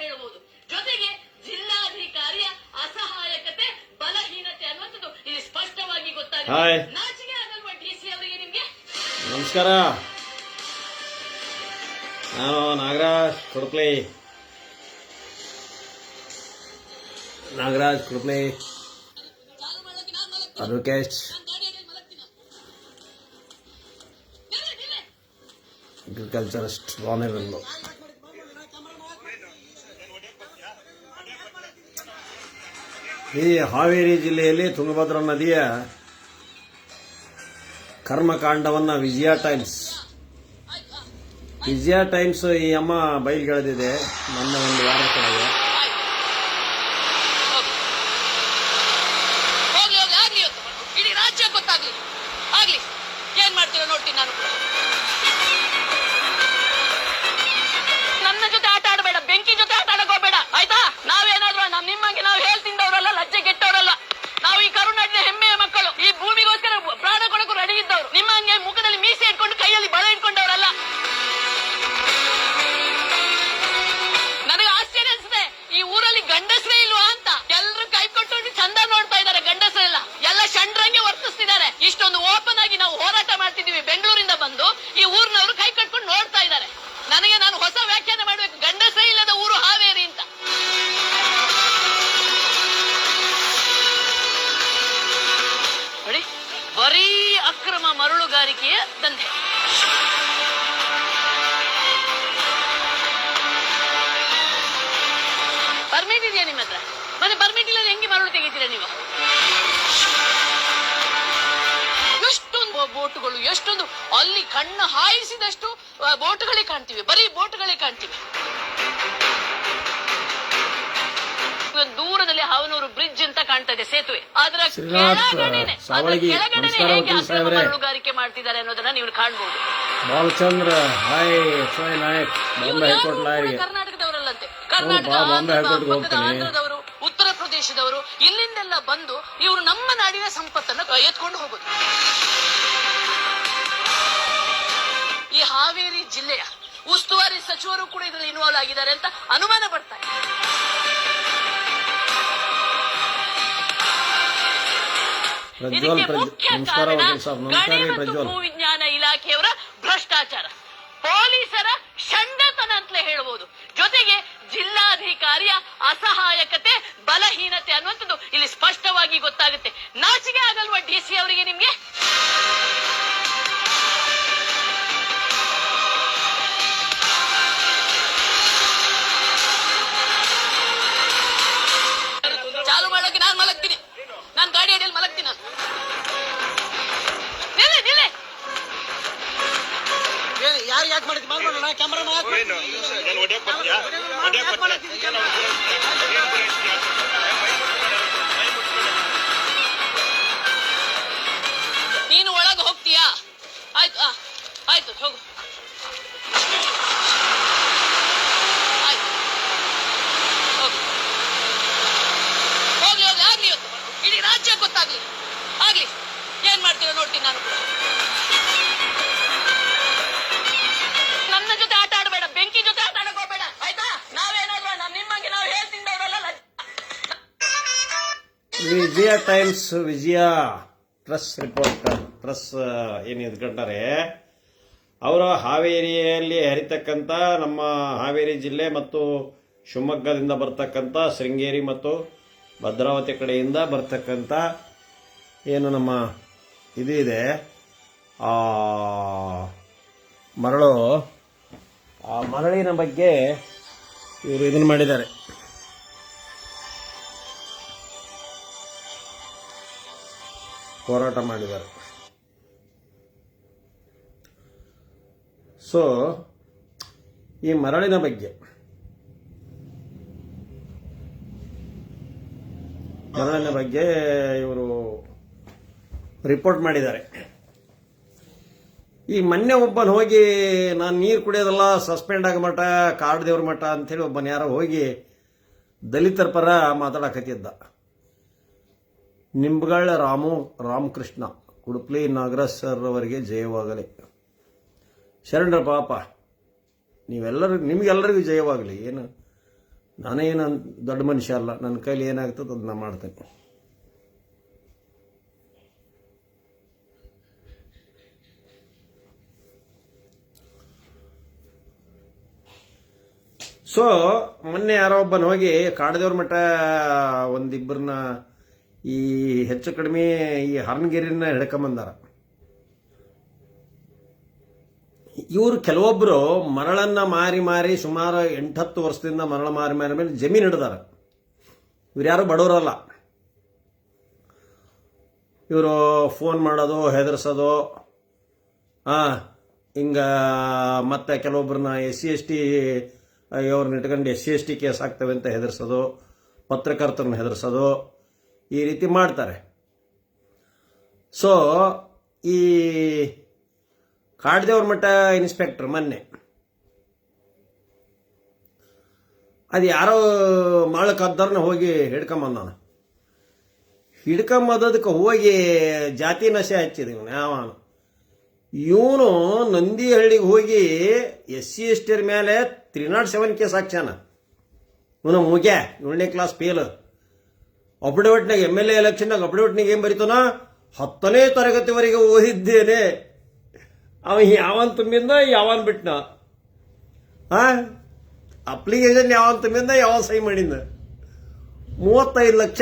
ಹೇಳಬಹುದು. ಜೊತೆಗೆ ಜಿಲ್ಲಾಧಿಕಾರಿಯ ಅಸಹಾಯಕತೆ, ಬಲಹೀನತೆ ಅನ್ನುವಂಥದ್ದು ಇಲ್ಲಿ ಸ್ಪಷ್ಟವಾಗಿ ಗೊತ್ತಾಗಿದೆ. ನಾಚಿಕೆ ಆಗಲ್ವಾ ಡಿಸಿ ಅವರಿಗೆ ನಿಮ್ಗೆ? ನಮಸ್ಕಾರ, ನಾನು ನಾಗರಾಜ್ ಕುಡ್ಪ್ಲಿ ಅಡ್ವೊಕೇಟ್, ಅಗ್ರಿಕಲ್ಚರಿಸ್ಟ್, ರಾಮೇಬೆನ್ನೂರು. ಈ ಹಾವೇರಿ ಜಿಲ್ಲೆಯಲ್ಲಿ ತುಂಗಭದ್ರಾ ನದಿಯ ಕರ್ಮಕಾಂಡವನ್ನು ವಿಜಯ ಟೈಮ್ಸ್ ಈ ಅಮ್ಮ ಬಯಲ್ಗೆಳೆದಿದೆ ಮೊನ್ನೆ ಒಂದು ವಾರ ಕೆಳಗೆ. ಇಡೀ ರಾಜ್ಯ ಗೊತ್ತಾಗ್ಲಿ ಆಗ್ಲಿ, ಏನ್ ಮಾಡ್ತೀರೋ ನೋಡ್ತೀನಿ ನಾನು. ನನ್ನ ಜೊತೆ ಆಟ ಆಡಬೇಡ, ಬೆಂಕಿ ಜೊತೆ ಆಟ ಆಡಕ್ ಹೋಗ್ಬೇಡ, ಆಯ್ತಾ? ನಾವೇನಾದ್ರೂ ನಿಮ್ಮಂಗೆ ನಾವು ಹೇಳ್ತಿದ್ದವರಲ್ಲ, ಲಜ್ಜೆ ಗೆಟ್ಟವರಲ್ಲ. ನಾವು ಈ ಕರುನಾಡಿನ ಹೆಮ್ಮೆಯ ಮಕ್ಕಳು, ಈ ಭೂಮಿಗೋಸ್ಕರ ಪ್ರಾಣ ಕೊಡಕ್ಕೂ ರೆಡಿ ಇದ್ದವರು. ನಿಮ್ಮಂಗೆ ಮುಖದಲ್ಲಿ ಮೀಸೆ ಇಟ್ಕೊಂಡು ಕೈಯಲ್ಲಿ ಬಳೆ ಇಟ್ಕೊಂಡವರಲ್ಲ. ನನಗೆ ಆಶ್ಚರ್ಯ ಅನ್ಸುತ್ತೆ, ಈ ಊರಲ್ಲಿ ಗಂಡಸರೇ ಇಲ್ವಾ ಅಂತ. ಎಲ್ಲರೂ ಕೈ ಕೊಟ್ಟು ಚಂದ ನೋಡ್ತಾ ಇದ್ದಾರೆ, ಗಂಡಸರೆಲ್ಲ ಎಲ್ಲ ಷಂಡ್ರಂಗೆ ವರ್ತಿಸ್ತಿದ್ದಾರೆ. ಇಷ್ಟೊಂದು ಓಪನ್ ಆಗಿ ನಾವು ಹೋರಾಟ ಮಾಡ್ತಿದೀವಿ, ಬೆಂಗಳೂರಿಂದ ಬಂದು ಈ ಊರಿನವರು ಕೈ ಕಟ್ಕೊಂಡು ನೋಡ್ತಾ ಇದ್ದಾರೆ. ನಾನು ಹೊಸ ವ್ಯಾಖ್ಯಾನ ಮಾಡ್ಬೇಕು, ಗಂಡಸೇ ಇಲ್ಲದ ಊರು ಹಾವೇರಿ ಅಂತ. ನೋಡಿ, ಬರೀ ಅಕ್ರಮ ಮರಳುಗಾರಿಕೆಯ ದಂಧೆ. ಪರ್ಮಿಟ್ ಇದೆಯಾ ನಿಮ್ಮ ಹತ್ರ? ಮತ್ತೆ ಪರ್ಮಿಟ್ ಇಲ್ಲದೆ ಹೆಂಗೆ ಮರಳು ತೆಗಿತೀರಾ ನೀವು? ಎಷ್ಟೊಂದು ಬೋಟ್ಗಳು, ಎಷ್ಟೊಂದು ಅಲ್ಲಿ ಕಣ್ಣು ಹಾಯಿಸಿದಷ್ಟು ಬೋಟ್ಗಳೇ ಕಾಣ್ತಿವೆ, ಬರೀ ಬೋಟ್ಗಳೇ ಕಾಣ್ತಿವೆ. ದೂರದಲ್ಲಿ ಹಾವನೂರು ಬ್ರಿಡ್ಜ್ ಅಂತ ಕಾಣ್ತಾ ಇದೆ, ಸೇತುವೆ. ಅದರ ಕೆಳಗಡೆ ಮರಳುಗಾರಿಕೆ ಮಾಡ್ತಿದ್ದಾರೆ ಅನ್ನೋದನ್ನ ನೀವು ಕಾಣಬಹುದು. ಬಾಲಚಂದ್ರ ನಾಯಕ್, ಕರ್ನಾಟಕದವರಲ್ಲಂತೆ, ಆಂಧ್ರದವರು, ಉತ್ತರ ಪ್ರದೇಶದವರು, ಇಲ್ಲಿಂದೆಲ್ಲ ಬಂದು ಇವರು ನಮ್ಮ ನಾಡಿನ ಸಂಪತ್ತನ್ನು ಎತ್ಕೊಂಡು ಹೋಗೋದು. ಈ ಹಾವೇರಿ ಜಿಲ್ಲೆಯ ಉಸ್ತುವಾರಿ ಸಚಿವರು ಕೂಡ ಇದರಲ್ಲಿ ಇನ್ವಾಲ್ವ್ ಆಗಿದ್ದಾರೆ ಅಂತ ಅನುಮಾನ ಪಡ್ತಾರೆ. ಇದಕ್ಕೆ ಮುಖ್ಯ ಕಾರಣ ಗಣಿ ಮತ್ತು ಭೂವಿಜ್ಞಾನ ಇಲಾಖೆಯವರ ಭ್ರಷ್ಟಾಚಾರ, ಪೊಲೀಸರ ಷಂಡತನ ಅಂತಲೇ ಹೇಳಬಹುದು. ಜೊತೆಗೆ ಜಿಲ್ಲಾಧಿಕಾರಿಯ ಅಸಹಾಯಕತೆ, ಬಲಹೀನತೆ ಅನ್ನುವಂಥದ್ದು ಇಲ್ಲಿ ಸ್ಪಷ್ಟವಾಗಿ ಗೊತ್ತಾಗುತ್ತೆ. ನಾಚಿಕೆ ಆಗಲ್ವಾ ಡಿಸಿ ಅವರಿಗೆ ನಿಮ್ಗೆ? ಚಾಲು ಮಾಡೋಕೆ ನಾನು ಮಲಗ್ತೀನಿ, ನಾನು ಗಾಡಿ ಅಡಿಯಲ್ಲಿ ಮಲಗ್ತೀನಿ. ನಾನು ನಿಲ್ಲೆ ಯಾರು ಯಾಕೆ ಮಾಡಿದ್ ಮಾಡ್ಬೋಣ ಕ್ಯಾಮ್ರಾ ನೀನು ಒಳಗೆ ಹೋಗ್ತೀಯಾ? ಆಯ್ತು, ಆಯ್ತು, ಹೋಗು. ಆಯ್ತು, ಹೋಗು, ಹೋಗ್ಲಿ ಆಗ್ಲಿ, ಇವತ್ತು ಇಡೀ ರಾಜ್ಯ ಗೊತ್ತಾಗ್ಲಿ ಆಗ್ಲಿ, ಏನ್ ಮಾಡ್ತೀರೋ ನೋಡ್ತೀನಿ ನಾನು ಕೂಡ. ನನ್ನ ಜೊತೆ ಆಟ ಆಡಬೇಡ, ಬೆಂಕಿ ಜೊತೆ ಆಟ ಆಡಕ್ ಹೋಗ್ಬೇಡ, ಆಯ್ತಾ? ನಾವೇನಾದ್ರೂ ನಿಮ್ಮಂಗೆ ನಾವು ಹೇಳ್ತಿದ್ದವರಲ್ಲ. ವಿಜಯ ಟೈಮ್ಸ್, ವಿಜಯ ಪ್ರೆಸ್ ರಿಪೋರ್ಟರ್, ಪ್ರೆಸ್ ಏನು ಎದ್ಕೊಂಡಾರೆ ಅವರು ಹಾವೇರಿಯಲ್ಲಿ ಹರಿತಕ್ಕಂಥ ನಮ್ಮ ಹಾವೇರಿ ಜಿಲ್ಲೆ ಮತ್ತು ಶಿವಮೊಗ್ಗದಿಂದ ಬರ್ತಕ್ಕಂಥ ಶೃಂಗೇರಿ ಮತ್ತು ಭದ್ರಾವತಿ ಕಡೆಯಿಂದ ಬರ್ತಕ್ಕಂಥ ಏನು ನಮ್ಮ ಇದು ಇದೆ ಮರಳು, ಆ ಮರಳಿನ ಬಗ್ಗೆ ಇವರು ಇದನ್ನು ಮಾಡಿದ್ದಾರೆ. ಹೋರಾಟ ಮಾಡಿದ್ದಾರೆ. ಸೊ ಈ ಮರಳಿನ ಬಗ್ಗೆ ಇವರು ರಿಪೋರ್ಟ್ ಮಾಡಿದ್ದಾರೆ. ಈ ಮೊನ್ನೆ ಒಬ್ಬನ ಹೋಗಿ ನಾನು ನೀರು ಕುಡಿಯೋದಲ್ಲ, ಸಸ್ಪೆಂಡ್ ಆಗ ಮಠ, ಕಾಡು ದೇವ್ರ ಮಠ ಅಂಥೇಳಿ ಒಬ್ಬನ ಯಾರೋ ಹೋಗಿ ದಲಿತರ ಪರ ಮಾತಾಡಕತ್ತಿದ್ದ. ನಿಂಬಗಳ ರಾಮಕೃಷ್ಣ ಕುಡುಪ್ಲಿ ನಾಗರಾಜ್ ಸರ್ ಅವರಿಗೆ ಜಯವಾಗಲಿ. ಶರಣರ ಪಾಪ, ನಿಮಗೆಲ್ಲರಿಗೂ ಜಯವಾಗಲಿ. ಏನು ನಾನೇನು ದೊಡ್ಡ ಮನುಷ್ಯ ಅಲ್ಲ, ನನ್ನ ಕೈಲಿ ಏನಾಗ್ತದೆ ಅದನ್ನ ಮಾಡ್ತೇನೆ. ಸೊ ಮೊನ್ನೆ ಯಾರೋ ಒಬ್ಬನ ಹೋಗಿ ಕಾಡದೇವ್ರ ಮಠ ಒಂದಿಬ್ಬರನ್ನ ಈ ಹೆಚ್ಚು ಕಡಿಮೆ ಈ ಹರ್ನಗಿರಿನ ಹಿಡ್ಕೊಂಬಂದಾರ. ಇವರು ಕೆಲವೊಬ್ಬರು ಮರಳನ್ನ ಮಾರಿ ಮಾರಿ ಸುಮಾರು 8-10 ವರ್ಷದಿಂದ ಮರಳ ಮಾರಿ ಮಾರಿ ಮೇಲೆ ಜಮೀನು ಹಿಡಿದಾರ. ಇವ್ರು ಯಾರು ಬಡವರಲ್ಲ. ಇವರು ಫೋನ್ ಮಾಡೋದು, ಹೆದರ್ಸೋದು, ಹಿಂಗ ಮತ್ತೆ ಕೆಲವೊಬ್ಬರನ್ನ SC/ST ಇವ್ರನ್ನ ಇಟ್ಕೊಂಡು SC/ST ಕೇಸ್ ಆಗ್ತವೆ ಅಂತ ಹೆದರ್ಸೋದು, ಪತ್ರಕರ್ತರನ್ನ ಹೆದರ್ಸೋದು, ಈ ರೀತಿ ಮಾಡ್ತಾರೆ. ಸೊ ಈ ಕಾಡದೇವ್ರ ಮಠ ಇನ್ಸ್ಪೆಕ್ಟರ್ ಮೊನ್ನೆ ಅದು ಯಾರೋ ಮಾಳಕದ್ದರ್ನ ಹೋಗಿ ಹಿಡ್ಕೊಂಬಂದಾನ. ಹಿಡ್ಕೊಂಬದಕ್ಕೆ ಹೋಗಿ ಜಾತಿ ನಶೆ ಹಚ್ಚಿದ ಇವನು ನಂದಿಹಳ್ಳಿಗೆ ಹೋಗಿ SC/ST ಮೇಲೆ 307 ಕೇಸ್ ಹಾಕ್ಸ್ಯಾನ. ಇವನು ಮುಗ್ಯ 7ನೇ ಕ್ಲಾಸ್ ಫೇಲ್. ಅಫಿಡವಿಟ್ನಾಗ MLA ಎಲೆಕ್ಷನ್ಯಾಗ ಅಫಿಡವಿಟ್ನಾಗ ಏನ್ ಬರೀತಾನ, 10ನೇ ತರಗತಿವರೆಗೆ ಓದಿದ್ದೇನೆ. ಅವ ಯಾವನ್ ತುಂಬಿಂದ ಯಾವನ್ ಬಿಟ್ನ, ಅಪ್ಲಿಕೇಶನ್ ಯಾವನ್ ತುಂಬಿಂದ ಯಾವನ್ ಸಹಿ ಮಾಡಿಂದ. 35 ಲಕ್ಷ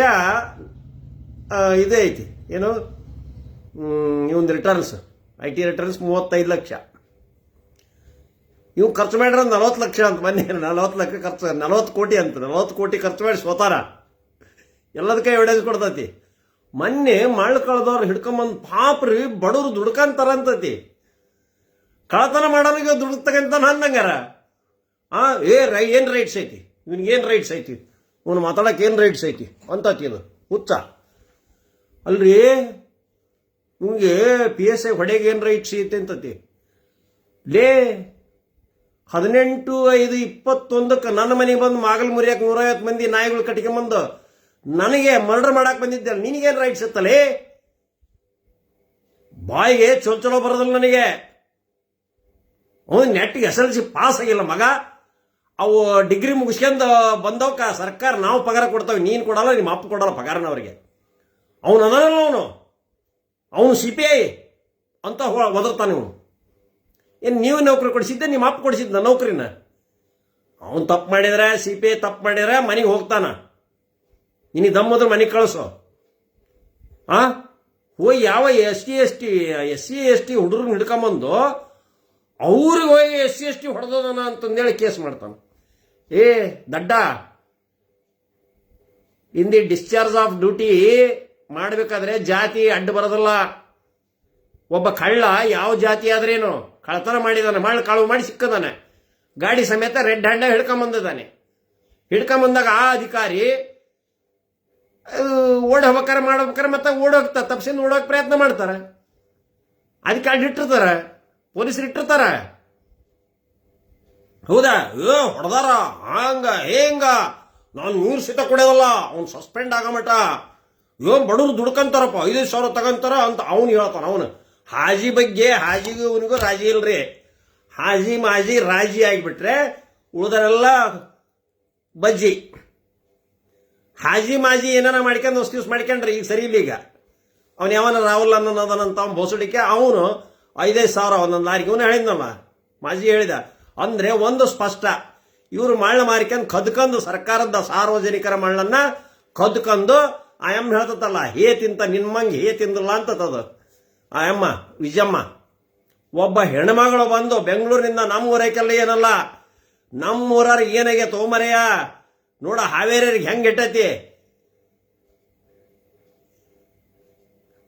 ಇದೇ ಐತಿ, ಏನು ಇವನ್ ರಿಟರ್ನ್ಸ್, IT ರಿಟರ್ನ್ಸ್ 35 ಲಕ್ಷ. ಇವ್ ಖರ್ಚು ಮಾಡ್ರ 40 ಲಕ್ಷ ಅಂತ. ಮೊನ್ನೆ 40 ಲಕ್ಷ ಖರ್ಚು, 40 ಕೋಟಿ ಅಂತ, 40 ಕೋಟಿ ಖರ್ಚು ಮಾಡಿ ಸೋತಾರ. ಎಲ್ಲದಕ್ಕೆ ಎವಿಡೆನ್ಸ್ ಕೊಡ್ತತಿ. ಮೊನ್ನೆ ಮಳ್ಳ ಕಳೆದವ್ರು ಹಿಡ್ಕೊಂಬಂದ್ ಪಾಪ್ರಿ ಬಡವ್ರು ದುಡ್ಕಂತಾರಂತತಿ. ಕಳತನ ಮಾಡೋರಿಗೆ ದುಡ್ತಕ್ಕಂತ ಅಂದಂಗಾರ. ಏನ್ ರೈಟ್ಸ್ ಐತಿ ಇವನ್ಗೇನ್ ರೈಟ್ಸ್ ಐತಿ, ಇವನು ಮಾತಾಡಕ್ ಏನ್ ರೈಟ್ಸ್ ಐತಿ ಅಂತತಿ. ಇದು ಹುಚ್ಚ ಅಲ್ರಿ. ನಿಮ್ಗೆ PSI ಹೊಡೆಗೆ ಏನ್ ರೈಟ್ಸ್ ಐತಿ ಅಂತತಿ. ಲೇ 18/5/21 ನನ್ನ ಮನೆಗೆ ಬಂದು ಮಾಗಲ್ ಮುರಿಯಕ್ 150 ಮಂದಿ ನಾಯಿಗಳು ಕಟ್ಕೊಂಬಂದು ನನಗೆ ಮರ್ಡರ್ ಮಾಡಕ್ ಬಂದಿದ್ದೆ. ನಿನಗೇನ್ ರೈಟ್ಸ್ ಇತ್ತಲೇ? ಬಾಯಿಗೆ ಚೊಚ್ಚಲೋ ಬರೋದಿಲ್ಲ ನನಗೆ. ಅವನು ನೆಟ್ಟಿಗೆ SLC ಪಾಸ್ ಆಗಿಲ್ಲ ಮಗ. ಅವು ಡಿಗ್ರಿ ಮುಗಿಸ್ಕೊಂಡ್ ಬಂದವಕ್ಕ ಸರ್ಕಾರ ನಾವು ಪಗಾರ ಕೊಡ್ತಾವೆ, ನೀನ್ ಕೊಡಲ್ಲ, ನಿಮ್ಮ ಅಪ್ಪ ಕೊಡಲ್ಲ ಪಗಾರನ ಅವ್ರಿಗೆ. ಅವನು ಅದಲ್ಲ, ಅವನು CPI ಅಂತ ಒದರ್ತಾನೆ. ಇವನು ಏನ್ ನೀವು ನೌಕರಿ ಕೊಡಿಸಿದ್ದೆ, ನಿಮ್ಮ ಅಪ್ಪ ಕೊಡಿಸಿದ್ದ ನೌಕರಿನ. ಅವನು ತಪ್ಪು ಮಾಡಿದ್ರೆ, CPI ತಪ್ಪು ಮಾಡಿದ್ರೆ ಮನೆಗೆ ಹೋಗ್ತಾನ. ನಿನಗೆ ದಮ್ಮದ್ರ ಮನೆಗೆ ಕಳಿಸೋ. ಹೋಗಿ ಯಾವ SC/ST ಹುಡುಗರನ್ನ ಹಿಡ್ಕೊಂಬಂದು ಅವ್ರಿಗೆ ಹೋಗಿ SC/ST ಹೊಡೆದೋದನ ಅಂತಂದೇಳಿ ಕೇಸ್ ಮಾಡ್ತಾನ. ದಡ್ಡ, in the discharge of duty ಮಾಡಬೇಕಾದ್ರೆ ಜಾತಿ ಅಡ್ಡ ಬರೋದಲ್ಲ. ಒಬ್ಬ ಕಳ್ಳ ಯಾವ ಜಾತಿ ಆದ್ರೇನು ಕಳ್ಳತನ ಮಾಡಿದಾನೆ, ಕಳವು ಮಾಡಿ ಸಿಕ್ಕದಾನೆ, ಗಾಡಿ ಸಮೇತ ರೆಡ್ ಹ್ಯಾಂಡ್ ಹಿಡ್ಕೊಂಬಂದಿದ್ದಾನೆ. ಹಿಡ್ಕೊಂಬಂದಾಗ ಆ ಅಧಿಕಾರಿ ಓಡ್ ಹೋಗ್ಬೇಕಾರೆ ಮಾಡ್ಬೇಕಾರೆ ಮತ್ತೆ ಓಡೋಗ್ತಾ ತಪ್ಸಿಂದ ಓಡೋಕ್ ಪ್ರಯತ್ನ ಮಾಡ್ತಾರೆ. ಅದಕ್ಕೆ ಅಡ್ಡ ಇಟ್ಟಿರ್ತಾರ, ಪೊಲೀಸರು ಇಟ್ಟಿರ್ತಾರ. ಹೌದಾ, ಹೊಡೆದಾರ ಹಂಗ ಹೇಂಗ, ನಾನು ನೀರು ಸೀತ ಕೊಡೋದಲ್ಲ, ಅವ್ನು ಸಸ್ಪೆಂಡ್ ಆಗಮಟ. ಬಡವ್ರು ದುಡ್ಕಂತಾರಪ್ಪ, 5,000 ತಗೊಂತಾರ ಅಂತ ಅವನು ಹೇಳ್ತಾನ. ಅವನು ಹಾಜಿ ಬಗ್ಗೆ, ಹಾಜಿಗೂ ಅವನಿಗೂ ರಾಜಿ ಇಲ್ರಿ. ಹಾಜಿ ಮಾಜಿ ರಾಜಿ ಆಗಿಬಿಟ್ರೆ ಉಳಿದರೆಲ್ಲ ಬಜ್ಜಿ. ಹಾಜಿ ಮಾಜಿ ಏನಾರ ಮಾಡ್ಕೊಂಡು ಹೊಸ ದಿವ್ಸ ಮಾಡ್ಕೊಂಡ್ರೆ ಈಗ ಸರಿ ಇಲ್ಲ. ಈಗ ಅವನು ಯಾವನ ರಾಹುಲ್ ಅನ್ನೋದನಂತ ಅವ್ನು ಬೋಸಡಿಕೆ, ಅವನು 5,000 ಒಂದೊಂದು ಲಾರಿಗೆ ಇವನು ಹೇಳಿದ್ನಲ್ಲ, ಮಾಜಿ ಹೇಳಿದ. ಅಂದ್ರೆ ಒಂದು ಸ್ಪಷ್ಟ, ಇವರು ಮಳ್ಳ ಮಾರಿಕೊಂಡು ಕದ್ಕೊಂಡು ಸರ್ಕಾರದ ಸಾರ್ವಜನಿಕರ ಮಳ್ಳನ್ನ ಕದ್ಕೊಂಡು ಆಯಮ್ಮ ಹೇಳ್ತಲ್ಲ, ಹೇ ತಿಂತ ನಿನ್ಮಂಗೆ ಹೇ ತಿಂದಿಲ್ಲ ಅಂತದ ಆಯಮ್ಮ ವಿಜಯಮ್ಮ. ಒಬ್ಬ ಹೆಣ್ಮಗಳು ಬಂದು ಬೆಂಗಳೂರಿನಿಂದ ನಮ್ಮೂರೈಕೆಲ್ಲ ಏನಲ್ಲ, ನಮ್ಮೂರಾರ ಏನಾಗೆ ತೋಮರೆಯ ನೋಡ, ಹಾವೇರಿಯರಿಗೆ ಹೆಂಗ್ ಇಟ್ಟೈತಿ.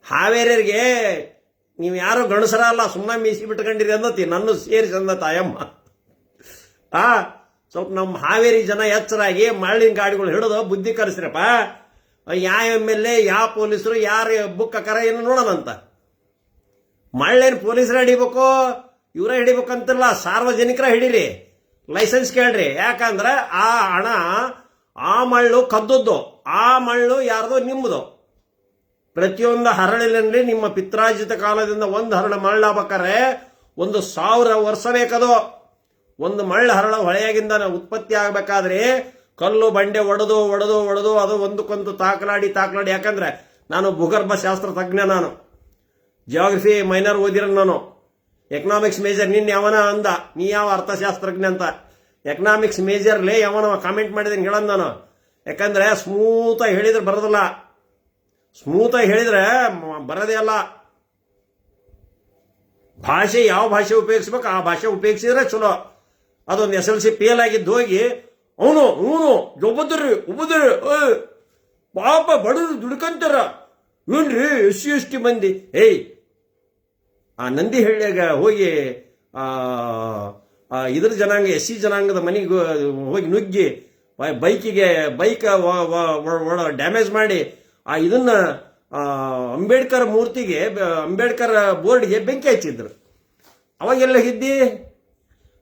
ಹಾವೇರಿಯರಿಗೆ ನೀವು ಯಾರು ಗಣಸರ ಅಲ್ಲ, ಸುಮ್ಮನೆ ಮೀಸಿ ಬಿಟ್ಕೊಂಡಿರಿ ಅಂದತಿ, ನನ್ನ ಸೇರಿಸಿ ಅಂದ ತಾಯಮ್ಮ. ಸ್ವಲ್ಪ ನಮ್ಮ ಹಾವೇರಿ ಜನ ಎಚ್ಚರಾಗಿ ಮಳ್ಳಿನ ಗಾಡಿಗಳು ಹಿಡಿದು ಬುದ್ಧಿ ಕಲಿಸ್ರಪ್ಪ. ಯಾವ MLA ಯಾವ ಪೊಲೀಸರು ಯಾರು ಬುಕ್ ಹಾಕಾರ ಏನು ನೋಡೋಣಂತ. ಮಳ್ಳೇನು ಪೊಲೀಸರ ಹಿಡಿಬೇಕು, ಇವರ ಹಿಡಿಬೇಕಂತಿಲ್ಲ, ಸಾರ್ವಜನಿಕರ ಹಿಡೀರಿ, ಲೈಸೆನ್ಸ್ ಕೇಳ್ರಿ. ಯಾಕಂದ್ರೆ ಆ ಹಣ ಆ ಮಳ್ಳು ಕದ್ದದ್ದು, ಆ ಮಳ್ಳು ಯಾರ್ದೋ ನಿಮ್ಮದು. ಪ್ರತಿಯೊಂದು ಹರಳಿನಲ್ಲಿ ನಿಮ್ಮ ಪಿತ್ರಾರ್ಜಿತ ಕಾಲದಿಂದ ಒಂದು ಹರಳು ಮಳ್ಳಾಗಬೇಕಾರೆ 1,000 ವರ್ಷ ಬೇಕದು. ಒಂದು ಮಳ್ಳ ಹರಳು ಹೊಳೆಯಾಗಿಂದ ಉತ್ಪತ್ತಿ ಆಗಬೇಕಾದ್ರೆ ಕಲ್ಲು ಬಂಡೆ ಒಡೆದು ಒಡೆದು ಒಡೆದು ಅದು ಒಂದಕ್ಕೊಂದು ತಾಕಲಾಡಿ ಯಾಕಂದ್ರೆ ನಾನು ಭೂಗರ್ಭ ಶಾಸ್ತ್ರ ತಜ್ಞ, ನಾನು ಜಿಯೋಗ್ರಫಿ ಮೈನರ್ ಓದಿರೋ, ನಾನು ಎಕನಾಮಿಕ್ಸ್ ಮೇಜರ್. ನಿನ್ನ ಯಾವನ ಅಂದ ನೀ ಯಾವ ಅರ್ಥಶಾಸ್ತ್ರಜ್ಞ ಅಂತ. ಎಕನಾಮಿಕ್ಸ್ ಮೇಜರ್ಲೇ ಯಾವನ ಕಾಮೆಂಟ್ ಮಾಡಿದ್ದೀನಿ ಹೇಳಂದ ನಾನು. ಯಾಕಂದ್ರೆ ಸ್ಮೂತಾಗಿ ಹೇಳಿದ್ರೆ ಬರೋದಿಲ್ಲ, ಸ್ಮೂತಾಗಿ ಹೇಳಿದ್ರೆ ಬರೋದೇ ಅಲ್ಲ. ಭಾಷೆ ಯಾವ ಭಾಷೆ ಉಪಯೋಗಿಸ್ಬೇಕು ಆ ಭಾಷೆ ಉಪಯೋಗಿಸಿದ್ರೆ ಚಲೋ. ಅದೊಂದು SLC ಫೇಲ್ ಆಗಿದ್ದು ಹೋಗಿ ಅವನು ಒಬ್ಬದ್ರಿ ಪಾಪ ಬಡವರು ದುಡ್ಕಂತಾರ ಏನ್ರಿ SC ಮಂದಿ. ಏಯ್, ಆ ನಂದಿ ಹಳ್ಳಿಯಾಗ ಹೋಗಿ ಇದ್ರ ಜನಾಂಗ SC ಜನಾಂಗದ ಮನೆಗೆ ಹೋಗಿ ನುಗ್ಗಿ ಬೈಕ್ ಡ್ಯಾಮೇಜ್ ಮಾಡಿ ಇದನ್ನ ಅಂಬೇಡ್ಕರ್ ಮೂರ್ತಿಗೆ, ಅಂಬೇಡ್ಕರ್ ಬೋರ್ಡ್ಗೆ ಬೆಂಕಿ ಹಚ್ಚಿದ್ರು. ಅವಾಗೆಲ್ಲ ಇದ್ದಿ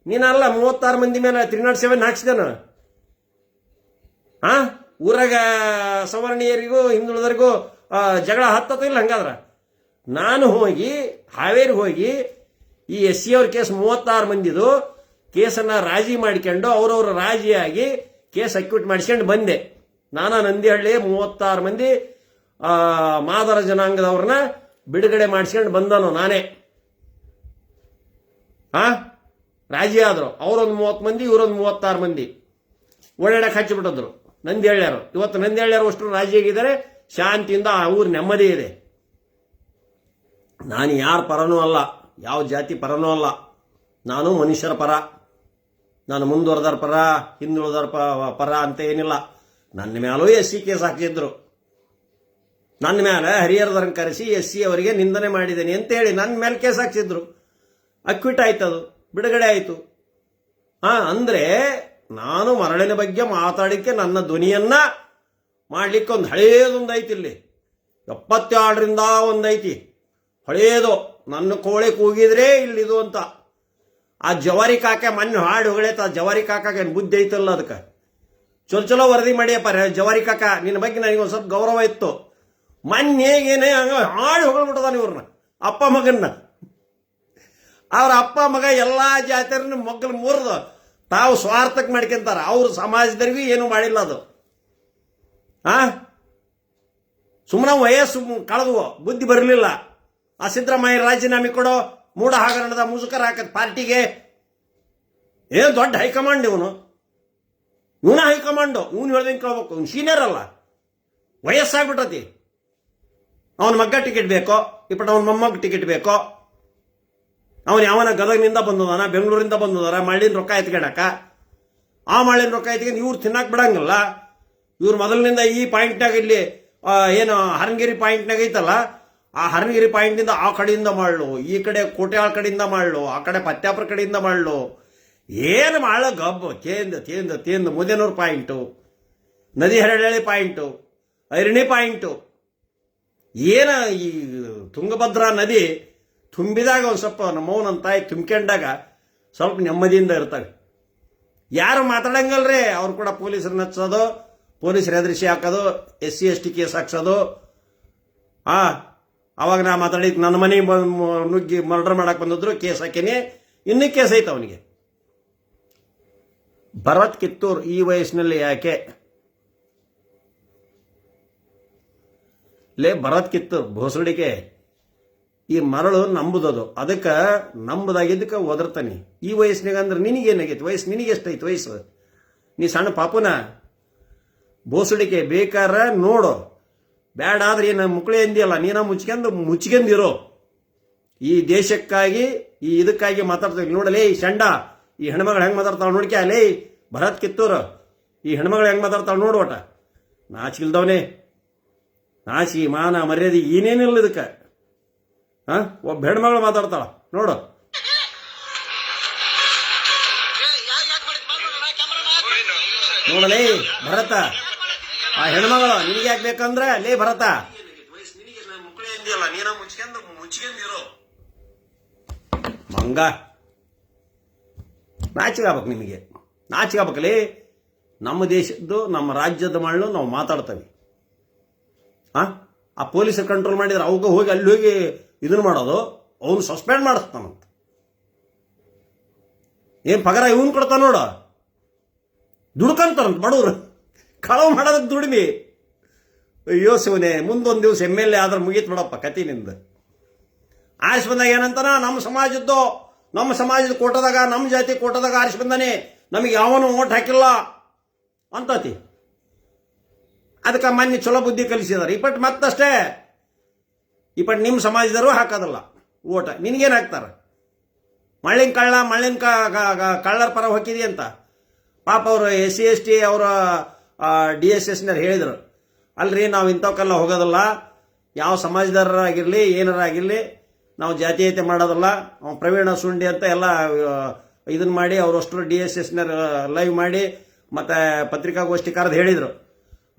ನೀನಲ್ಲ 36 ಮಂದಿ ಮೇಲೆ 307 ಹಾಕ್ಸಿದನು. ಊರಾಗ ಸವರ್ಣೀಯರಿಗೂ ಹಿಂದುಳಿದರಿಗೂ ಜಗಳ ಹತ್ತತ್ತೋ ಇಲ್ಲ. ಹಂಗಾದ್ರ ನಾನು ಹೋಗಿ ಹಾವೇರಿಗೆ ಹೋಗಿ ಈ SC ಅವ್ರ ಕೇಸ್ 36 ಮಂದಿದು ಕೇಸನ್ನ ರಾಜಿ ಮಾಡ್ಕೊಂಡು ಅವ್ರವ್ರ ರಾಜಿಯಾಗಿ ಕೇಸ್ ಅಕ್ಯೂಟ್ ಮಾಡಿಸ್ಕೊಂಡು ಬಂದೆ. ನಾನಾ ನಂದಿಹಳ್ಳಿ 36 ಮಂದಿ ಮಾದರ ಜನಾಂಗದವ್ರನ್ನ ಬಿಡುಗಡೆ ಮಾಡಿಸ್ಕೊಂಡು ಬಂದನು ನಾನೇ. ರಾಜಿ ಆದ್ರು. ಅವರೊಂದು 30 ಮಂದಿ, ಇವರೊಂದು 36 ಮಂದಿ ಓಡಾಡಕ್ಕೆ ಹಚ್ಚಿಬಿಟ್ಟಿದ್ರು ನಂದಿಹಳ್ಳಿಯರು. ಇವತ್ತು ನಂದಿಹಳ್ಳಿಯರು ಅಷ್ಟು ರಾಜಿಯಾಗಿದ್ದಾರೆ, ಶಾಂತಿಯಿಂದ ಆ ಊರು ನೆಮ್ಮದಿ ಇದೆ. ನಾನು ಯಾರ ಪರನೂ ಅಲ್ಲ, ಯಾವ ಜಾತಿ ಪರನೂ ಅಲ್ಲ. ನಾನು ಮನುಷ್ಯರ ಪರ. ನಾನು ಮುಂದುವರೆದರ ಪರ, ಹಿಂದುಳಿದರ ಪರ ಅಂತ ಏನಿಲ್ಲ. ನನ್ನ ಮೇಲೂ SC ಕೇಸ್ ಹಾಕಿದ್ರು. ನನ್ನ ಮೇಲೆ ಹರಿಹರದರನ್ನು ಕರೆಸಿ SC ಅವರಿಗೆ ನಿಂದನೆ ಮಾಡಿದ್ದೇನೆ ಅಂತ ಹೇಳಿ ನನ್ನ ಮೇಲೆ ಕೇಸ್ ಹಾಕ್ಸಿದ್ರು. ಅಕ್ವಿಟ್ ಆಯ್ತು, ಅದು ಬಿಡುಗಡೆ ಆಯಿತು. ಅಂದ್ರೆ ನಾನು ಮರಳಿನ ಬಗ್ಗೆ ಮಾತಾಡಿಕ್ಕೆ ನನ್ನ ಧ್ವನಿಯನ್ನ ಮಾಡ್ಲಿಕ್ಕೆ ಒಂದು ಹಳೇದೊಂದು ಐತಿ. ಇಲ್ಲಿ 72ರಿಂದ ಒಂದೈತಿ ಹಳೇದು. ನನ್ನ ಕೋಳಿ ಕೂಗಿದ್ರೆ ಇಲ್ಲಿದು ಅಂತ. ಆ ಜವಾರಿ ಕಾಕ ಮೊನ್ನೆ ಹಾಡು ಹೊಗಳೈತ. ಜವಾರಿ ಕಾಕಾಗ ಬುದ್ಧಿ ಐತಲ್ಲ, ಅದಕ್ಕೆ ಚಲೋ ವರದಿ ಮಾಡಿಯಪ್ಪ ಜವಾರಿ ಕಾಕ. ನಿನ್ನ ಬಗ್ಗೆ ನನಗೆ ಒಂದು ಸ್ವಲ್ಪ ಗೌರವ ಇತ್ತು. ಮೊನ್ನೆಗೇನೆ ಹಂಗ ಹಾಡು ಹೊಗಳ್ಬಿಟ್ಟದಾನ ಇವ್ರನ್ನ, ಅಪ್ಪ ಮಗನ್ನ. ಅವ್ರ ಅಪ್ಪ ಮಗ ಎಲ್ಲಾ ಜಾತಿಯರನ್ನ ಮಗ್ಗಲು ಮುರಿದು ತಾವು ಸ್ವಾರ್ಥಕ್ಕೆ ಮಾಡ್ಕೊಂತಾರ. ಅವ್ರ ಸಮಾಜದರಿಗೂ ಏನು ಮಾಡಿಲ್ಲ. ಅದು ಸುಮ್ಮನೆ ವಯಸ್ಸು ಕಳೆದುವ ಬುದ್ಧಿ ಬರಲಿಲ್ಲ. ಆ ಸಿದ್ದರಾಮಯ್ಯ ರಾಜೀನಾಮೆ ಕೊಡೋ ಮೂಡ ಹಗರಣದ ಮುಸುಕರ ಹಾಕದ್ ಪಾರ್ಟಿಗೆ. ಏನು ದೊಡ್ಡ ಹೈಕಮಾಂಡ್ ಇವನು ಹೈಕಮಾಂಡು. ಇವನು ಹೇಳ್ದಂಗೆ ಕೇಳ್ಬೇಕು. ಇವ್ನು ಸೀನಿಯರ್ ಅಲ್ಲ, ವಯಸ್ಸಾಗ್ಬಿಟ್ಟತಿ. ಅವನ ಮಗ್ಗ ಟಿಕೆಟ್ ಬೇಕೋ, ಇಪ್ಪಟ್ಟು ಅವನ ಮೊಮ್ಮಗ ಟಿಕೆಟ್ ಬೇಕೋ. ಅವನು ಯಾವನ ಗದಗಿನಿಂದ ಬಂದದಾನ, ಬೆಂಗಳೂರಿಂದ ಬಂದದಾರ, ಮಳ್ಳಿನ ರೊಕ್ಕ ಎತ್ಕೊಳಕ. ಆ ಮಳ್ಳಿನ ರೊಕ್ಕ ಎತ್ಕೊಂಡು ಇವ್ರು ತಿನ್ನಕ್ ಬಿಡಂಗಿಲ್ಲ. ಇವ್ರು ಮೊದಲಿನಿಂದ ಈ ಪಾಯಿಂಟ್ನಾಗ ಇಲ್ಲಿ ಏನು ಹರನಗಿರಿ ಪಾಯಿಂಟ್ನಾಗ ಐತಲ್ಲ, ಆ ಹರನಗಿರಿ ಪಾಯಿಂಟ್ನಿಂದ ಆ ಕಡೆಯಿಂದ ಮಾಡ್ಲು, ಈ ಕಡೆ ಕೋಟೆಯಾಳ ಕಡೆಯಿಂದ ಮಾಡ್ಲು, ಆ ಕಡೆ ಪತ್ಯಾಪುರ ಕಡೆಯಿಂದ ಮಾಡ್ಲು, ಏನು ಮಾಡ ಗಬ್ಬು ತೇಂದು ಮುದೇನೂರು ಪಾಯಿಂಟು, ನದಿ ಹರಳಿ ಪಾಯಿಂಟು, ಐರಣಿ ಪಾಯಿಂಟು. ಏನ ಈ ತುಂಗಭದ್ರಾ ನದಿ ತುಂಬಿದಾಗ ಒಂದು ಸ್ವಲ್ಪ ನಮ್ಮವ್ವ ನನ್ನ ತಾಯಿ ತುಂಬ್ಕೊಂಡಾಗ ಸ್ವಲ್ಪ ನೆಮ್ಮದಿಯಿಂದ ಇರ್ತವೆ. ಯಾರು ಮಾತಾಡಂಗಲ್ರಿ. ಅವ್ರು ಕೂಡ ಪೊಲೀಸರನ್ನ ಹಚ್ಚೋದು, ಪೊಲೀಸರು ಎದುರಿಸಿ ಹಾಕೋದು, SC ST ಕೇಸ್ ಹಾಕ್ಸೋದು. ಅವಾಗ ನಾ ಮಾತಾಡಿ ನನ್ನ ಮನೆ ನುಗ್ಗಿ ಮರ್ಡರ್ ಮಾಡಕ್ ಬಂದಿದ್ರು, ಕೇಸ್ ಹಾಕೇನಿ. ಇನ್ನೂ ಕೇಸ್ ಐತೆ ಅವನಿಗೆ. ಭರತ್ ಕಿತ್ತೂರ್ ಈ ವಯಸ್ಸಿನಲ್ಲಿ ಯಾಕೆ? ಭರತ್ ಕಿತ್ತೂರ್ ಭೋಸಡಿಕೆ ಈ ಮರಳು ನಂಬುದದು. ಅದಕ್ಕೆ ನಂಬುದಾಗಿದ್ದಕ್ಕೆ ಒದರ್ತಾನೆ. ಈ ವಯಸ್ಸಿನಾಗ ಅಂದ್ರೆ ನಿನಗೇನಾಗೈತಿ ವಯಸ್ಸು? ನಿನಗೆ ಎಷ್ಟೈತಿ ವಯಸ್ಸು? ನೀ ಸಣ್ಣ ಪಾಪುನ. ಬೋಸಡಿಕೆ ಬೇಕಾರ ನೋಡು, ಬ್ಯಾಡ ಆದ್ರೆ ಏನು ಮುಕ್ಕಳೆ ಅಂದಿಯಲ್ಲ, ನೀನ ಮುಚ್ಕೊಂಡಿರೋ. ಈ ದೇಶಕ್ಕಾಗಿ ಈ ಇದಕ್ಕಾಗಿ ಮಾತಾಡ್ತೀವಿ. ನೋಡಲೇ ಈ ಶಂಡ, ಈ ಹೆಣ್ಮಗಳು ಹೆಂಗೆ ಮಾತಾಡ್ತಾವ ನೋಡ್ಕೆ. ಅಲೇ ಭರತ್ ಕಿತ್ತೂರು, ಈ ಹೆಣ್ಮಗಳು ಹೆಂಗೆ ಮಾತಾಡ್ತಾವ ನೋಡುವಟ. ನಾಚಿಲ್ದವನೇ, ನಾಚಿ ಮಾನ ಮರ್ಯಾದೆ ಏನೇನಿಲ್ಲ ಇದಕ್ಕೆ. ಒಬ್ಬ ಹೆಣ್ಮಗಳು ಮಾತಾಡ್ತಾಳ ನೋಡು. ನೋಡಲೇ ಭರತ, ಆ ಹೆಣ್ಮಗಳು ನಿನಗೆ ಯಾಕೆ ಬೇಕಂದ್ರೆ ಲೇ ಭರತ, ಮಂಗ ನಾಚಿಗಾಗ್ಬೇಕು. ನಿಮಗೆ ನಾಚಿಗಾಗ್ಬೇಕಲ್ಲಿ. ನಮ್ಮ ದೇಶದ್ದು ನಮ್ಮ ರಾಜ್ಯದ ಮಾಡಲು ನಾವು ಮಾತಾಡ್ತೇವೆ. ಆ ಪೊಲೀಸರು ಕಂಟ್ರೋಲ್ ಮಾಡಿದ್ರೆ ಅವಾಗ ಹೋಗಿ ಅಲ್ಲಿ ಹೋಗಿ ಇದನ್ನು ಮಾಡೋದು, ಅವನು ಸಸ್ಪೆಂಡ್ ಮಾಡಿಸ್ತಾನಂತ. ಏನು ಪಗಾರ ಇವನು ಕೊಡ್ತಾನ ನೋಡು. ದುಡ್ಕಂತಾರಂತ ಬಡವರು, ಕಳವು ಮಾಡೋದಕ್ಕೆ ದುಡಿಮೆ. ಅಯ್ಯೋ ಶಿವನೇ, ಮುಂದೊಂದು ದಿವಸ MLA ಆದ್ರೆ ಮುಗೀತು ಬಿಡಪ್ಪ ಕತಿನಿಂದ. ಆರಿಸಿ ಬಂದಾಗ ಏನಂತಾನ, ನಮ್ಮ ಸಮಾಜದ ಕೋಟದಾಗ, ನಮ್ಮ ಜಾತಿ ಕೋಟದಾಗ ಆರಿಸಿ ಬಂದಾನೆ, ನಮಗೆ ಯಾವನು ಓಟ್ ಹಾಕಿಲ್ಲ ಅಂತತಿ. ಅದಕ್ಕೆ ಮೊನ್ನೆ ಚಲೋ ಬುದ್ಧಿ ಕಲಿಸಿದಾರೆ. ಇಪ್ಪಟ್ಟು ಮತ್ತಷ್ಟೇ, ಇಪ್ಪಟ್ಟು ನಿಮ್ಮ ಸಮಾಜದವರು ಹಾಕೋದಲ್ಲ ಓಟ, ನಿನಗೇನು ಹಾಕ್ತಾರೆ? ಮಳ್ಳಿನ ಕಳ್ಳರ ಪರ ಹೊಕ್ಕಿದಿ ಅಂತ ಪಾಪ ಅವರು SC ST ಅವರ DSSನವ್ರು ಹೇಳಿದರು, ಅಲ್ರಿ ನಾವು ಇಂಥವಕ್ಕೆಲ್ಲ ಹೋಗೋದಲ್ಲ, ಯಾವ ಸಮಾಜದಾರರಾಗಿರಲಿ ಏನಾರಾಗಿರಲಿ ನಾವು ಜಾತೀಯತೆ ಮಾಡೋದಲ್ಲ. ಅವ್ನು ಪ್ರವೀಣ ಸುಂಡಿ ಅಂತ ಎಲ್ಲ ಇದನ್ನು ಮಾಡಿ ಅವರಷ್ಟು DSSನವ್ರು ಲೈವ್ ಮಾಡಿ ಮತ್ತು ಪತ್ರಿಕಾಗೋಷ್ಠಿ ಕರೆದು ಹೇಳಿದರು.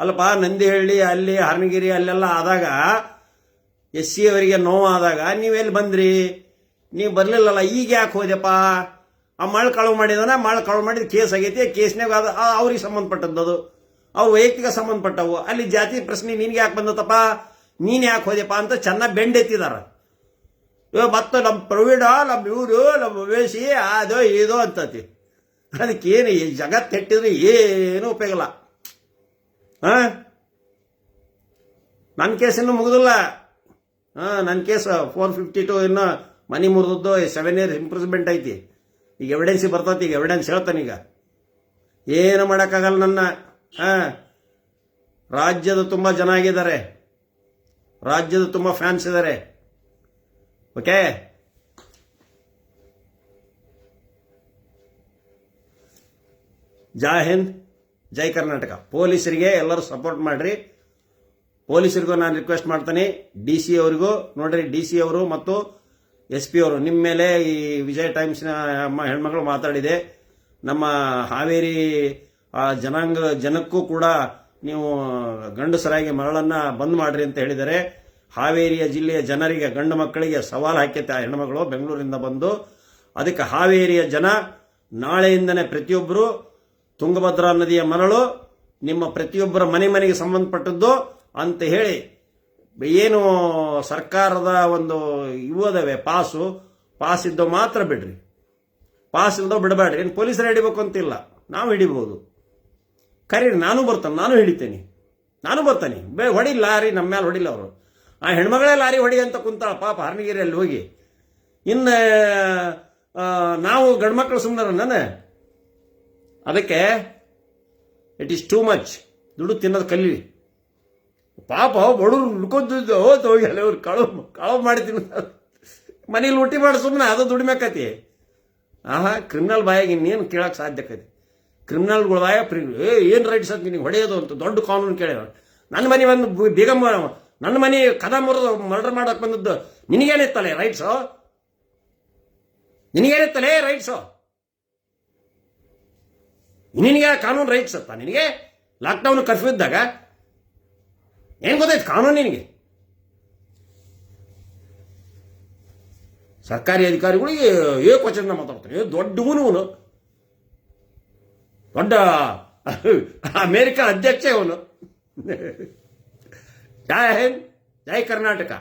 ಅಲ್ಲಪ್ಪ, ನಂದಿಹಳ್ಳಿ ಅಲ್ಲಿ ಹರ್ನಗಿರಿ ಅಲ್ಲೆಲ್ಲ ಆದಾಗ SC ಅವರಿಗೆ ನೋವಾದಾಗ ನೀವೆಲ್ಲಿ ಬಂದ್ರಿ? ನೀವು ಬರಲಿಲ್ಲಲ್ಲ, ಈಗ ಯಾಕೆ ಹೋದ್ಯಪ್ಪ? ಆ ಮಳೆ ಕಳವು ಮಾಡಿದ ಕೇಸ್ ಆಗೈತಿ. ಕೇಸ್ನಾಗ ಅವ್ರಿಗೆ ಸಂಬಂಧಪಟ್ಟದ್ದು, ಅದು ಅವ್ರ ವೈಯಕ್ತಿಕ ಸಂಬಂಧಪಟ್ಟವು. ಅಲ್ಲಿ ಜಾತಿ ಪ್ರಶ್ನೆ ನಿನ್ಗೆ ಯಾಕೆ ಬಂದತ್ತಪ್ಪ, ನೀನು ಯಾಕೆ ಹೋದ್ಯಪ್ಪ ಅಂತ ಚೆನ್ನಾಗಿ ಬೆಂಡೆತ್ತಿದಾರ. ಮತ್ತೆ ನಮ್ಮ ಪ್ರವೀಣ, ನಮ್ಮ ಇವರು, ನಮ್ಮ ವೇಸಿ ಅದೋ ಇದೋ ಅಂತತಿ. ಅದಕ್ಕೇನು ಈ ಜಗತ್ತು ಹೆಟ್ಟಿದ್ರೆ ಏನೂ ಉಪಯೋಗ ಇಲ್ಲ. ನನ್ನ ಕೇಸ್ ಇನ್ನೂ ಮುಗಿದಿಲ್ಲ. ನನ್ನ ಕೇಸ್ 452 ಇನ್ನು ಮನಿ ಮುರಿದದ್ದು 7 years ಇಂಪ್ರೂವ್ಮೆಂಟ್ ಐತಿ. ಈಗ ಎವಿಡೆನ್ಸಿ ಬರ್ತೈತಿ, ಈಗ ಎವಿಡೆನ್ಸ್ ಹೇಳ್ತಾನೀಗ. ಏನು ಮಾಡೋಕ್ಕಾಗಲ್ಲ ನನ್ನ. ರಾಜ್ಯದ ತುಂಬ ಜನ ಆಗಿದ್ದಾರೆ, ರಾಜ್ಯದ ತುಂಬ ಫ್ಯಾನ್ಸ್ ಇದ್ದಾರೆ. ಓಕೆ, ಜೈ ಹಿಂದ್, ಜೈ ಕರ್ನಾಟಕ. ಪೊಲೀಸರಿಗೆ ಎಲ್ಲರೂ ಸಪೋರ್ಟ್ ಮಾಡ್ರಿ. ಪೊಲೀಸರಿಗೂ ನಾನು ರಿಕ್ವೆಸ್ಟ್ ಮಾಡ್ತೀನಿ, DC ಅವರಿಗೂ ನೋಡ್ರಿ. DC ಅವರು ಮತ್ತು SP ಅವರು ನಿಮ್ಮ ಮೇಲೆ ಈ ವಿಜಯ್ ಟೈಮ್ಸ್ನ ಹೆಣ್ಮಗಳು ಮಾತಾಡಿದೆ. ನಮ್ಮ ಹಾವೇರಿ ಜನಕ್ಕೂ ಕೂಡ ನೀವು ಗಂಡಸರಾಗಿ ಮರಳನ್ನು ಬಂದ್ ಮಾಡ್ರಿ ಅಂತ ಹೇಳಿದ್ದಾರೆ. ಹಾವೇರಿಯ ಜಿಲ್ಲೆಯ ಜನರಿಗೆ, ಗಂಡು ಮಕ್ಕಳಿಗೆ ಸವಾಲು ಹಾಕೈತೆ ಆ ಹೆಣ್ಮಗಳು ಬೆಂಗಳೂರಿಂದ ಬಂದು. ಅದಕ್ಕೆ ಹಾವೇರಿಯ ಜನ ನಾಳೆಯಿಂದನೇ ಪ್ರತಿಯೊಬ್ಬರು ತುಂಗಭದ್ರಾ ನದಿಯ ಮರಳು ನಿಮ್ಮ ಪ್ರತಿಯೊಬ್ಬರ ಮನೆಗೆ ಸಂಬಂಧಪಟ್ಟದ್ದು ಅಂತ ಹೇಳಿ, ಏನು ಸರ್ಕಾರದ ಒಂದು ಇವದವೆ ಪಾಸ್ ಇದ್ದೋ ಮಾತ್ರ ಬಿಡ್ರಿ, ಪಾಸ್ ಇಲ್ದೋ ಬಿಡಬೇಡ್ರಿ. ಏನು ಪೊಲೀಸರು ಹಿಡಿಬೇಕು ಅಂತಿಲ್ಲ, ನಾವು ಹಿಡಿಬಹುದು. ಕರೀರಿ, ನಾನು ಬರ್ತಾನೆ, ನಾನು ಬರ್ತಾನೆ. ಹೊಡಿಲ್ಲ ಲಾರಿ, ನಮ್ಮ ಮೇಲೆ ಹೊಡಿಲ್ಲ ಅವರು. ಆ ಹೆಣ್ಮಗಳೇ ಲಾರಿ ಹೊಡಿ ಅಂತ ಕುಂತಾಳ ಪಾಪ ಹರ್ನಗಿರಿಯಲ್ಲಿ ಹೋಗಿ. ಇನ್ನು ನಾವು ಗಂಡ್ಮಕ್ಳು ಸುಮ್ಮನೆ ನಾನು. ಅದಕ್ಕೆ ಇಟ್ ಈಸ್ ಟೂ ಮಚ್. ದುಡ್ಡು ತಿನ್ನೋದು ಕಲೀರಿ ಪಾಪ. ಬಡವ್ರು ಹುಡ್ಕೋದಿದ್ದು ಹೋಗಿ ಅವ್ರು ಕಳವು ಮಾಡಿ ತಿನ್ನೋದು, ಮನೇಲಿ ಊಟಿ ಮಾಡಿ ಸುಮ್ಮನೆ ಅದು ದುಡಿಮೇಕತಿ. ಕ್ರಿಮಿನಲ್ ಬಾಯಾಗಿ ಇನ್ನೇನು ಕೇಳಕ್ಕೆ ಸಾಧ್ಯಕೈತಿ? ಕ್ರಿಮಿನಲ್ಗಳ ಬಾಯ ಏನು ರೈಟ್ಸ್ ಅಂತ ನಿನಗೆ ಹೊಡೆಯೋದು ಅಂತ ದೊಡ್ಡ ಕಾನೂನು ಕೇಳ. ನನ್ನ ಮನೆ ಒಂದು ಬೇಗ ನನ್ನ ಮನೆ ಕದ ಮುರಿದು ಮರ್ಡರ್ ಮಾಡಕ್ಕೆ ಬಂದದ್ದು ನಿನಗೇನಿತ್ತಲೇ ರೈಟ್ಸು? ನಿನಗೆ ಕಾನೂನು ರೈಟ್ಸ್ ಅತ್ತ? ನಿನಗೆ ಲಾಕ್ಡೌನ್ ಕರ್ಫ್ಯೂ ಇದ್ದಾಗ ಏನು ಗೊತ್ತಾಯ್ತು ಕಾನೂನು ನಿನಗೆ? ಸರ್ಕಾರಿ ಅಧಿಕಾರಿಗಳಿಗೆ ಏಕವಚನ ಮಾತಾಡ್ತಾನೆ. ದೊಡ್ಡ ಅಮೇರಿಕ ಅಧ್ಯಕ್ಷ ಅವನು. ಜೈ ಹಿಂದ್, ಜೈ ಕರ್ನಾಟಕ.